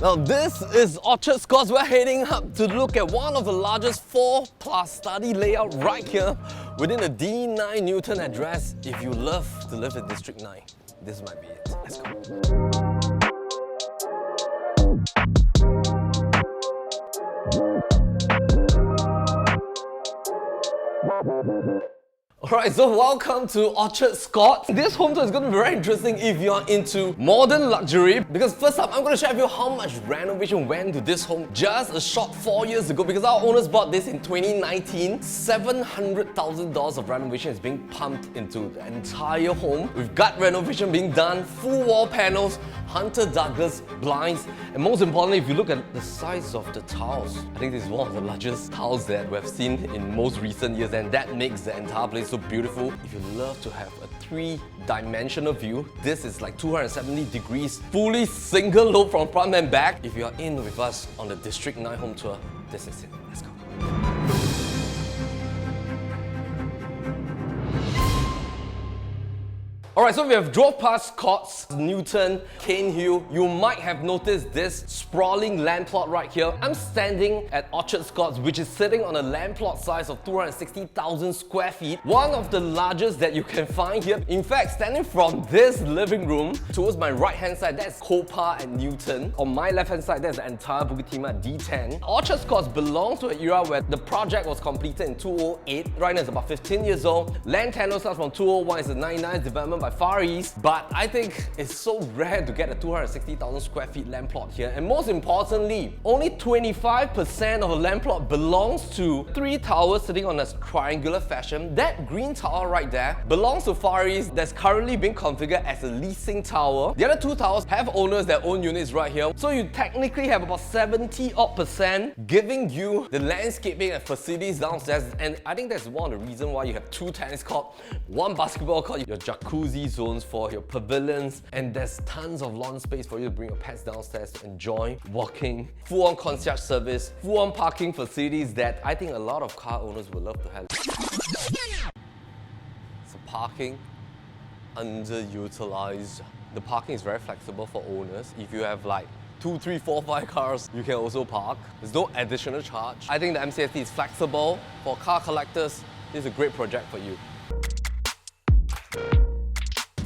Now this is Orchard Scotts. We're heading up to look at one of the largest 4+ study layout right here within the D9 Newton address. If you love to live in District 9, this might be it. Let's go. Alright, so welcome to Orchard Scotts. This home tour is going to be very interesting if you're into modern luxury, because first up, I'm going to share with you how much renovation went to this home just a short 4 years ago, because our owners bought this in 2019. $700,000 of renovation is being pumped into the entire home. We've got renovation being done, full wall panels, Hunter Douglas blinds, and most importantly, if you look at the size of the tiles, I think this is one of the largest tiles that we've seen in most recent years, and that makes the entire place so beautiful. If you love to have a 3-dimensional view, this is like 270 degrees, fully single load from front and back. If you are in with us on the District 9 home tour, this is it. Let's go. Alright, so we have drove past Scotts, Newton, Canehill. You might have noticed this sprawling land plot right here. I'm standing at Orchard Scotts, which is sitting on a land plot size of 260,000 square feet. One of the largest that you can find here. In fact, standing from this living room towards my right hand side, that's Copa and Newton. On my left hand side, there's the entire Bukit Timah D10. Orchard Scotts belongs to an era where the project was completed in 2008. Right now it's about 15 years old. Land tenure starts from 2001. It's a 99 development by Far East, but I think it's so rare to get a 260,000 square feet land plot here, and most importantly, only 25% of the land plot belongs to 3 towers sitting on a triangular fashion. That green tower right there belongs to Far East, that's currently being configured as a leasing tower. The other 2 towers have owners that own units right here, so you technically have about 70% giving you the landscaping and facilities downstairs, and I think that's one of the reasons why you have 2 tennis courts, 1 basketball court, your jacuzzi zones for your pavilions, and there's tons of lawn space for you to bring your pets downstairs to enjoy walking, full-on concierge service, full-on parking facilities that I think a lot of car owners would love to have. So parking, underutilized. The parking is very flexible for owners. If you have like 2, 3, 4, 5 cars, you can also park. There's no additional charge. I think the MCST is flexible. For car collectors, this is a great project for you.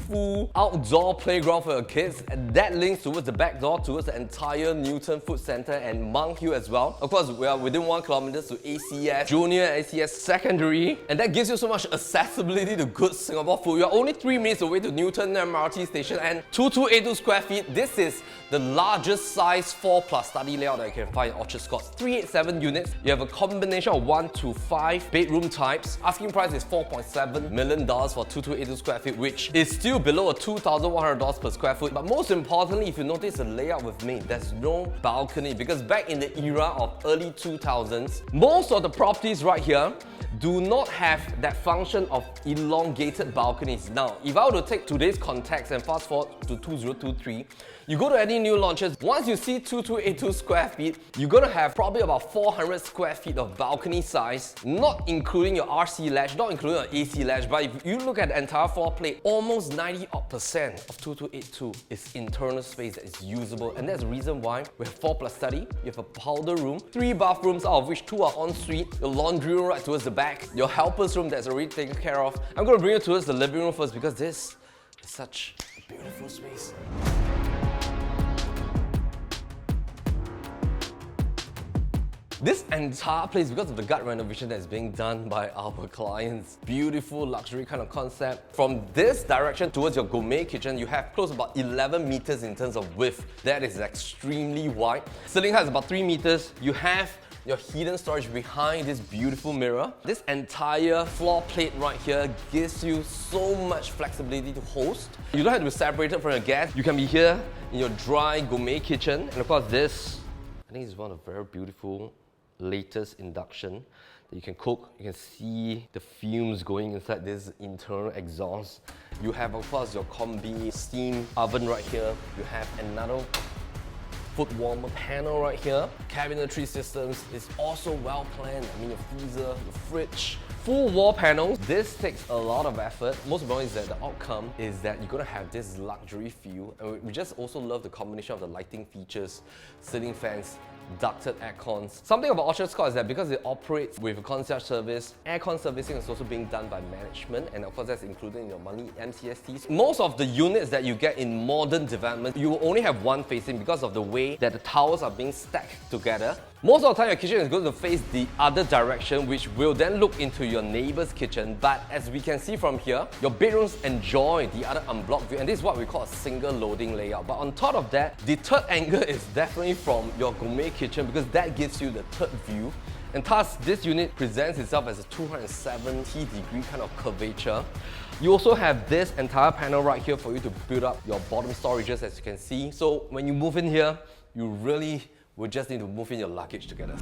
Full outdoor playground for your kids, and that links towards the back door towards the entire Newton Food Centre and Monk Hill as well. Of course, we are within 1 kilometer to ACS Junior, ACS Secondary, and that gives you so much accessibility to good Singapore food. You're only 3 minutes away to Newton MRT station, and 2282 square feet. This is the largest size 4+ study layout that you can find in Orchard Scotts. 387 units. You have a combination of 1 to 5 bedroom types. Asking price is $4.7 million for 2282 square feet, which is still below a $2,100 per square foot. But most importantly, if you notice the layout we've made, there's no balcony, because back in the era of early 2000s, most of the properties right here do not have that function of elongated balconies. Now, if I were to take today's context and fast forward to 2023, you go to any new launches, once you see 2282 square feet, you're gonna have probably about 400 square feet of balcony size, not including your RC ledge, not including your AC ledge, but if you look at the entire floor plate, almost 90% of 2282 is internal space that is usable, and that's the reason why we have 4+ study, you have a powder room, 3 bathrooms out of which 2 are en suite, your laundry room right towards the back, your helper's room that's already taken care of. I'm gonna bring you towards the living room first, because this is such a beautiful space. This entire place, because of the gut renovation that's being done by our clients, beautiful luxury kind of concept. From this direction towards your gourmet kitchen, you have close to about 11 meters in terms of width. That is extremely wide. Ceiling height is about 3 meters. You have your hidden storage behind this beautiful mirror. This entire floor plate right here gives you so much flexibility to host. You don't have to be separated from your guests. You can be here in your dry gourmet kitchen. And of course this, I think this is one of the very beautiful latest induction that you can cook. You can see the fumes going inside this internal exhaust. You have, of course, your combi steam oven right here. You have another foot warmer panel right here. Cabinetry systems is also well planned. I mean, your freezer, your fridge, full wall panels. This takes a lot of effort. Most important is that the outcome is that you're gonna have this luxury feel. And we just also love the combination of the lighting features, ceiling fans, ducted aircons. Something about Orchard Score is that because it operates with a concierge service, aircon servicing is also being done by management, and of course that's included in your monthly MCSTs. Most of the units that you get in modern development, you will only have one facing because of the way that the towers are being stacked together. Most of the time your kitchen is going to face the other direction, which will then look into your neighbor's kitchen. But as we can see from here, your bedrooms enjoy the other unblocked view, and this is what we call a single loading layout. But on top of that, the third angle is definitely from your gourmet kitchen because that gives you the third view. And thus, this unit presents itself as a 270-degree kind of curvature. You also have this entire panel right here for you to build up your bottom storages, as you can see. So when you move in here, you really will just need to move in your luggage together.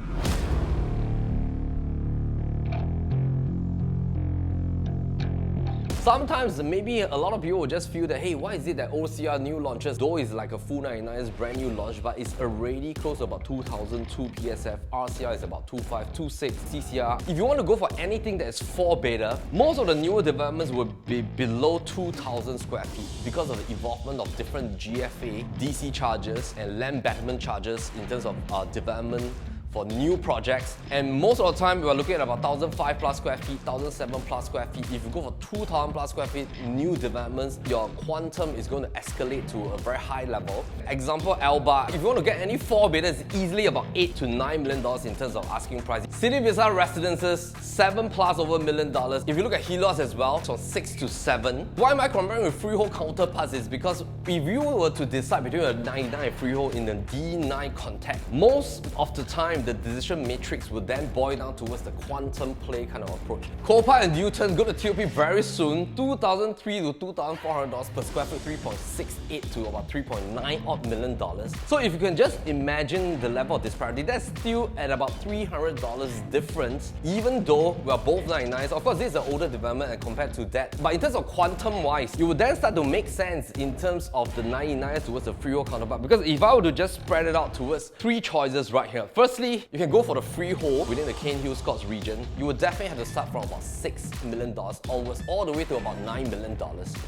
Sometimes maybe a lot of people will just feel that, hey, why is it that OCR new launches, though it's like a full 99's brand new launch, but it's already close to about 2,002 PSF, RCR is about 2,526, CCR. If you want to go for anything that is 4 beta, most of the newer developments will be below 2,000 square feet because of the involvement of different GFA, DC charges and land betterment charges in terms of development for new projects. And most of the time we are looking at about 1,005 plus square feet, 1,007 plus square feet. If you go for 2,000 plus square feet new developments, your quantum is going to escalate to a very high level. Example, Alba, if you want to get any 4 beta, it's easily about $8 to $9 million in terms of asking price. City Vista residences, 7 plus over $1 million. If you look at Helios as well, so 6 to 7. Why am I comparing with freehold counterparts? Is because if you were to decide between a 99 and freehold in the D9 context, most of the time the decision matrix will then boil down towards the quantum play kind of approach. Copa and Newton go to TOP very soon, $2,300 to $2,400 per square foot, 3.68 to about $3.9 odd million. So if you can just imagine the level of disparity, that's still at about $300 difference, even though we are both 99s. Of course, this is an older development and compared to that, but in terms of quantum wise, you would then start to make sense in terms of the 99s towards the freehold counterpart. Because if I were to just spread it out towards 3 choices right here. Firstly, you can go for the freehold within the Cane Hill Scots region. You would definitely have to start from about $6 million onwards, all the way to about $9 million.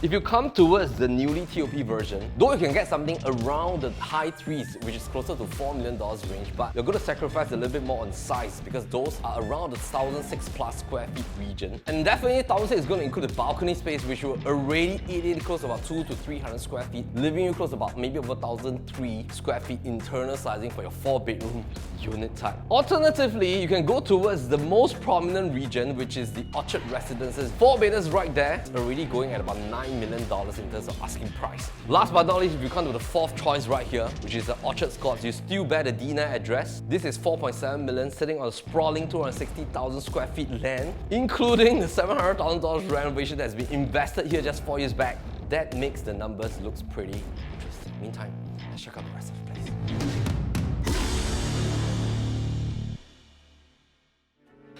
If you come towards the newly TOP version, though you can get something around the high 3s, which is closer to $4 million range, but you're going to sacrifice a little bit more on size because those are around the 1,006 plus square feet region. And definitely 1,006 is going to include the balcony space, which will already eat in close to about 200 to 300 square feet, leaving you close to about maybe over 1,003 square feet internal sizing for your 4-bedroom unit type. Alternatively, you can go towards the most prominent region, which is the Orchard Residences. 4 betas right there, already going at about $9 million in terms of asking price. Last but not least, if you come to the 4th choice right here, which is the Orchard Scots, you still bear the D9 address. This is 4.7 million, sitting on a sprawling 260,000 square feet land, including the $700,000 renovation that's been invested here just 4 years back. That makes the numbers look pretty interesting. Meantime, let's check out the rest of the place.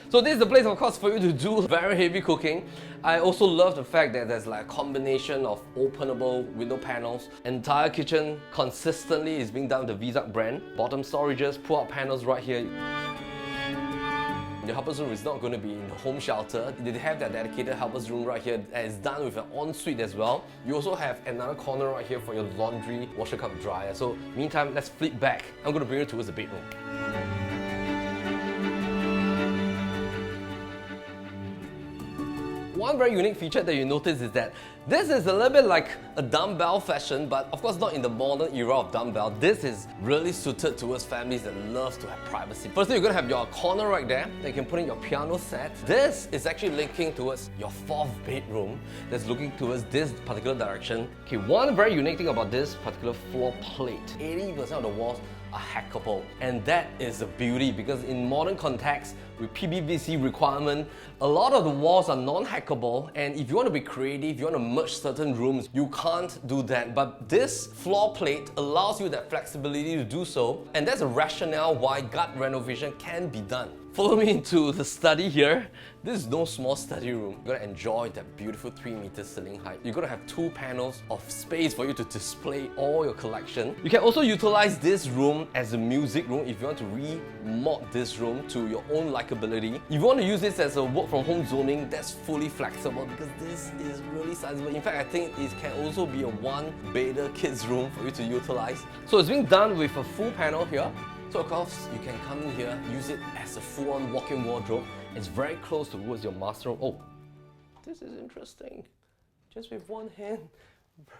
So this is the place, of course, for you to do very heavy cooking. I also love the fact that there's like a combination of openable window panels. Entire kitchen consistently is being done with the Vizag brand. Bottom storages, pull-out panels right here. The helper's room is not going to be in the home shelter. They have that dedicated helper's room right here that is done with an ensuite as well. You also have another corner right here for your laundry, washer cup, dryer. So meantime, let's flip back. I'm going to bring you towards the bedroom. One very unique feature that you notice is that this is a little bit like a Dumbell fashion, but of course not in the modern era of Dumbell. This is really suited towards families that love to have privacy. Firstly, you're going to have your corner right there that you can put in your piano set. This is actually linking towards your 4th bedroom that's looking towards this particular direction. Okay, one very unique thing about this particular floor plate, 80% of the walls are hackable, and that is a beauty because in modern context, with PBVC requirement. A lot of the walls are non-hackable, and if you want to be creative, you want to merge certain rooms, you can't do that. But this floor plate allows you that flexibility to do so, and that's a rationale why gut renovation can be done. Follow me into the study here. This is no small study room. You're gonna enjoy that beautiful 3-meter ceiling height. You're gonna have 2 panels of space for you to display all your collection. You can also utilize this room as a music room if you want to remod this room to your own likability. If you want to use this as a work from home zoning, that's fully flexible because this is really sizable. In fact, I think it can also be a 1-bedder kids room for you to utilize. So it's being done with a full panel here. So of course, you can come in here, use it as a full-on walk-in wardrobe. It's very close towards your master room. Oh, this is interesting. Just with one hand,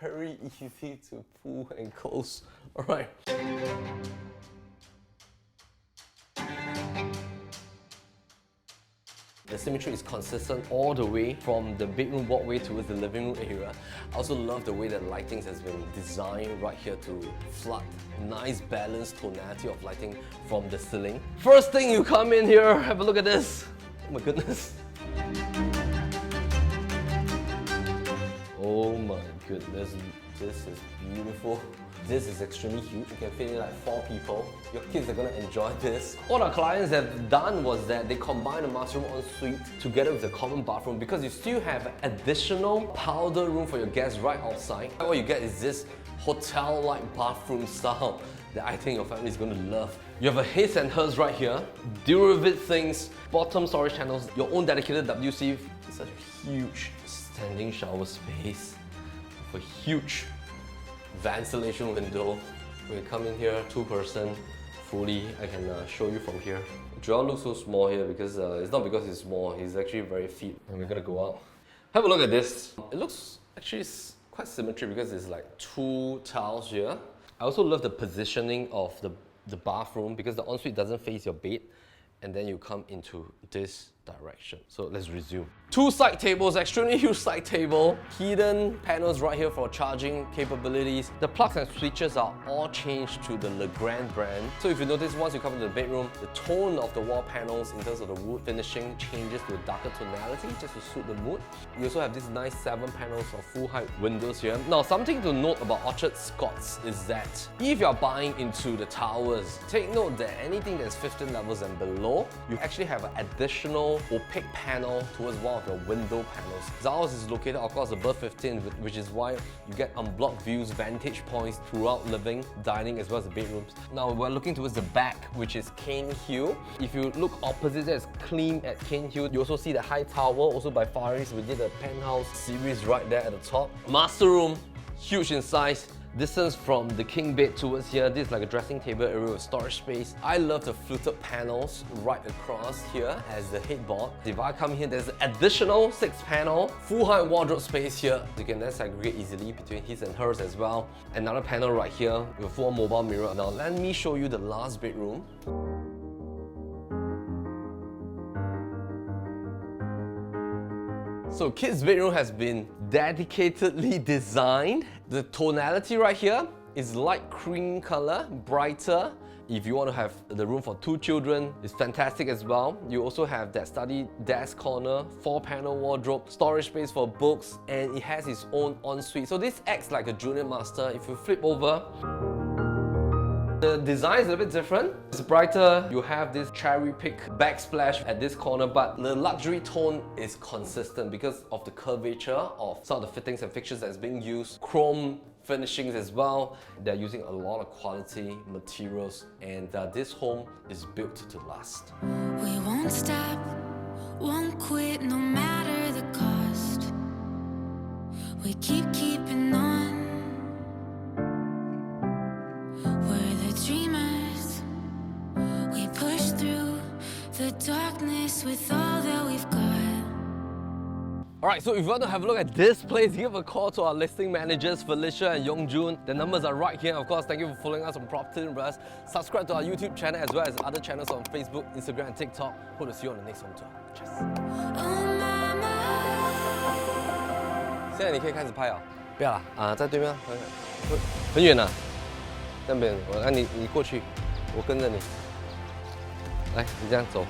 very easy to pull and close. All right. The symmetry is consistent all the way from the bedroom walkway towards the living room area. I also love the way that lighting has been designed right here to flood nice balanced tonality of lighting from the ceiling. First thing you come in here, have a look at this. Oh my goodness. Oh my goodness, this is beautiful. This is extremely huge. You can fit in like 4 people. Your kids are gonna enjoy this. What our clients have done was that they combined the master room ensuite together with the common bathroom because you still have additional powder room for your guests right outside. What you get is this hotel-like bathroom style that I think your family is going to love. You have a his and hers right here, Duravit sinks, bottom storage channels, your own dedicated WC, such a huge standing shower space, with a huge ventilation window. When you come in here, 2-person, fully, I can show you from here. Joel looks so small here because it's not because he's small, he's actually very fit. And we're gonna go out. Have a look at this. It looks actually quite symmetry because there's like 2 tiles here. I also love the positioning of the bathroom because the ensuite doesn't face your bed, and then you come into this direction. So let's resume. 2 side tables, extremely huge side table, hidden panels right here for charging capabilities. The plugs and switches are all changed to the Legrand brand. So if you notice, once you come into the bedroom, the tone of the wall panels in terms of the wood finishing changes to a darker tonality just to suit the mood. You also have these nice 7 panels of full height windows here. Now, something to note about Orchard Scots is that if you're buying into the towers, take note that anything that's 15 levels and below, you actually have an additional opaque panel towards one of your window panels. Ours is located, of course, above 15, which is why you get unblocked views, vantage points throughout living, dining, as well as the bedrooms. Now we're looking towards the back, which is Cane Hill. If you look opposite, there's Clean at Cane Hill. You also see the high tower, also by Far East. We did a penthouse series right there at the top. Master room, huge in size. Distance from the king bed towards here, this is like a dressing table area with storage space. I love the fluted panels right across here as the headboard. If I come here, there's an additional 6-panel, full height wardrobe space here. You can then segregate easily between his and hers as well. Another panel right here with a full mobile mirror. Now let me show you the last bedroom. So kids' bedroom has been dedicatedly designed. The tonality right here is light cream color, brighter. If you want to have the room for 2 children, it's fantastic as well. You also have that study desk corner, 4-panel wardrobe, storage space for books, and it has its own ensuite. So this acts like a junior master. If you flip over, the design is a bit different. It's brighter. You have this cherry pick backsplash at this corner, but the luxury tone is consistent because of the curvature of some of the fittings and fixtures that's being used. Chrome finishings as well. They're using a lot of quality materials, and this home is built to last. We won't stop, won't quit no matter the cost. We keep keeping on. Dreamers, we push through the darkness with all that we've got. Alright, so if you want to have a look at this place, give a call to our listing managers, Felicia and Yongjun. The numbers are right here. Of course, thank you for following us on PropertyLimBrothers. Subscribe to our YouTube channel as well as other channels on Facebook, Instagram, and TikTok. Hope to see you on the next home tour. Cheers. Oh, 现在你可以开始拍了，不要了在对面，很远啊。那边，你过去，我跟着你。来，你这样走，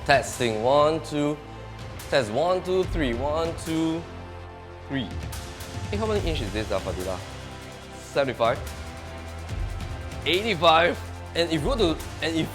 Testing, 1, 2. Test 1, 2, 3. 1, 2, 3. Hey, how many inches is this, Fadila? 75, 85. And if